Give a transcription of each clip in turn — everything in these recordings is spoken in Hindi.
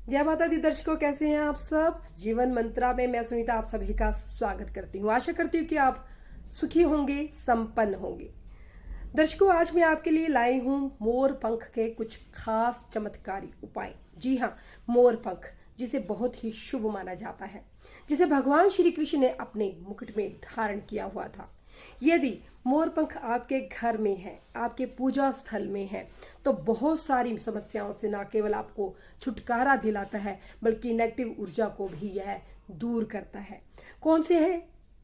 जय माता दी दर्शकों, कैसे हैं आप सब। जीवन मंत्रा में मैं सुनीता आप सभी का स्वागत करती हूँ। आशा करती हूँ कि आप सुखी होंगे, संपन्न होंगे। दर्शकों, आज मैं आपके लिए लाई हूँ मोर पंख के कुछ खास चमत्कारी उपाय। जी हाँ, मोर पंख जिसे बहुत ही शुभ माना जाता है, जिसे भगवान श्री कृष्ण ने अपने मुकुट में धारण किया हुआ था। यदि मोर पंख आपके घर में है, आपके पूजा स्थल में है, तो बहुत सारी समस्याओं से न केवल आपको छुटकारा दिलाता है, बल्कि नेगेटिव ऊर्जा को भी यह दूर करता है। कौन से हैं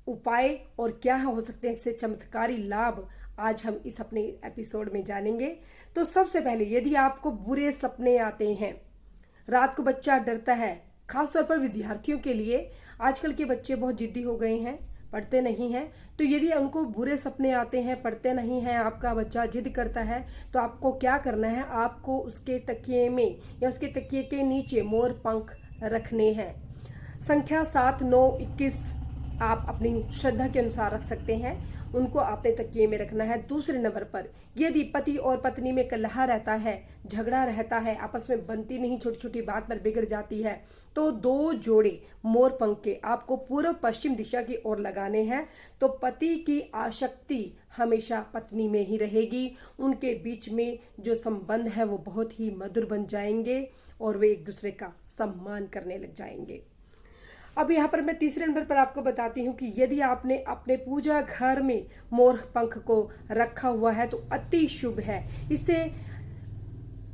उपाय और क्या हो सकते हैं इससे चमत्कारी लाभ, आज हम इस अपने एपिसोड में जानेंगे। तो सबसे पहले, यदि आपको बुरे सपने आते हैं, रात को बच्चा डरता है, खासतौर पर विद्यार्थियों के लिए, आजकल के बच्चे बहुत जिद्दी हो गए हैं, पढ़ते नहीं हैं, तो यदि उनको बुरे सपने आते हैं, पढ़ते नहीं हैं, आपका बच्चा जिद करता है, तो आपको क्या करना है, आपको उसके तकिए में या उसके तकिए के नीचे मोर पंख रखने हैं। संख्या 7, 9, 21 आप अपनी श्रद्धा के अनुसार रख सकते हैं, उनको आपने तकिए में रखना है। दूसरे नंबर पर, यदि पति और पत्नी में कलह रहता है, झगड़ा रहता है, आपस में बनती नहीं, छोटी छोटी बात पर बिगड़ जाती है, तो 2 जोड़े मोर पंख के आपको पूर्व पश्चिम दिशा की ओर लगाने हैं। तो पति की आसक्ति हमेशा पत्नी में ही रहेगी, उनके बीच में जो संबंध है वो बहुत ही मधुर बन जाएंगे और वे एक दूसरे का सम्मान करने लग जाएंगे। अब यहाँ पर मैं तीसरे नंबर पर आपको बताती हूँ कि यदि आपने अपने पूजा घर में मोर पंख को रखा हुआ है तो अति शुभ है। इससे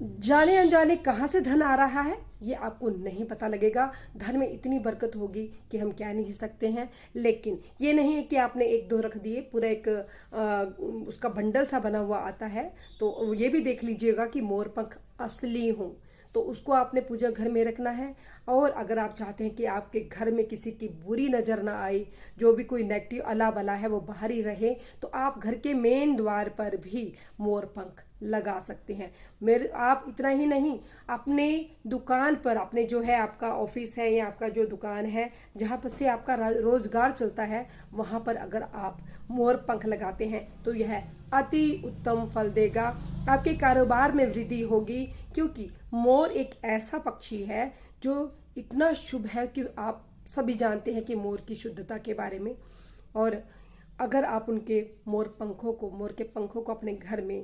जाने अनजाने कहाँ से धन आ रहा है ये आपको नहीं पता लगेगा। धन में इतनी बरकत होगी कि हम कह नहीं सकते हैं। लेकिन ये नहीं है कि आपने 1-2 रख दिए, पूरा एक उसका बंडल सा बना हुआ आता है, तो ये भी देख लीजिएगा कि मोर पंख असली हों, तो उसको आपने पूजा घर में रखना है। और अगर आप चाहते हैं कि आपके घर में किसी की बुरी नज़र ना आए, जो भी कोई नेगेटिव अला बला है वो बाहर ही रहे, तो आप घर के मेन द्वार पर भी मोर पंख लगा सकते हैं। आप इतना ही नहीं, अपने दुकान पर, अपने जो है आपका ऑफिस है या आपका जो दुकान है जहाँ पर से आपका रोजगार चलता है, वहाँ पर अगर आप मोर पंख लगाते हैं तो यह अति उत्तम फल देगा। आपके कारोबार में वृद्धि होगी, क्योंकि मोर एक ऐसा पक्षी है जो इतना शुभ है कि आप सभी जानते हैं कि मोर की शुद्धता के बारे में। और अगर आप उनके मोर के पंखों को अपने घर में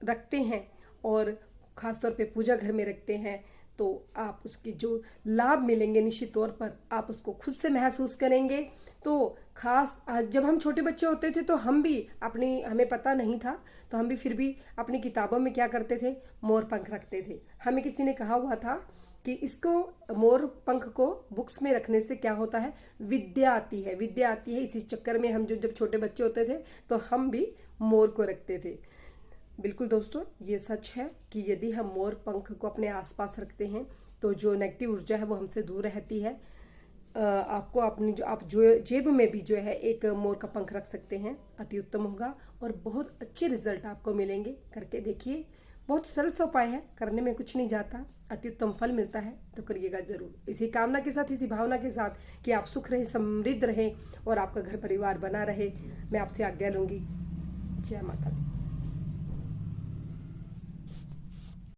रखते हैं और खासतौर पे पूजा घर में रखते हैं, तो आप उसके जो लाभ मिलेंगे निश्चित तौर पर आप उसको खुद से महसूस करेंगे। तो खास जब हम छोटे बच्चे होते थे तो हमें पता नहीं था, तो हम भी फिर भी अपनी किताबों में क्या करते थे, मोर पंख रखते थे। हमें किसी ने कहा हुआ था कि इसको, मोर पंख को बुक्स में रखने से क्या होता है, विद्या आती है। इसी चक्कर में हम जब छोटे बच्चे होते थे तो हम भी मोर को रखते थे। बिल्कुल दोस्तों, ये सच है कि यदि हम मोर पंख को अपने आसपास रखते हैं तो जो नेगेटिव ऊर्जा है वो हमसे दूर रहती है। आपको अपनी जो जेब में भी जो है एक मोर का पंख रख सकते हैं, अति उत्तम होगा और बहुत अच्छे रिजल्ट आपको मिलेंगे। करके देखिए, बहुत सरल सा उपाय है, करने में कुछ नहीं जाता, अति उत्तम फल मिलता है, तो करिएगा जरूर। इसी कामना के साथ, इसी भावना के साथ कि आप सुख रहे, समृद्ध रहे और आपका घर परिवार बना रहे, मैं आपसे आज्ञा लूंगी। जय माता दी।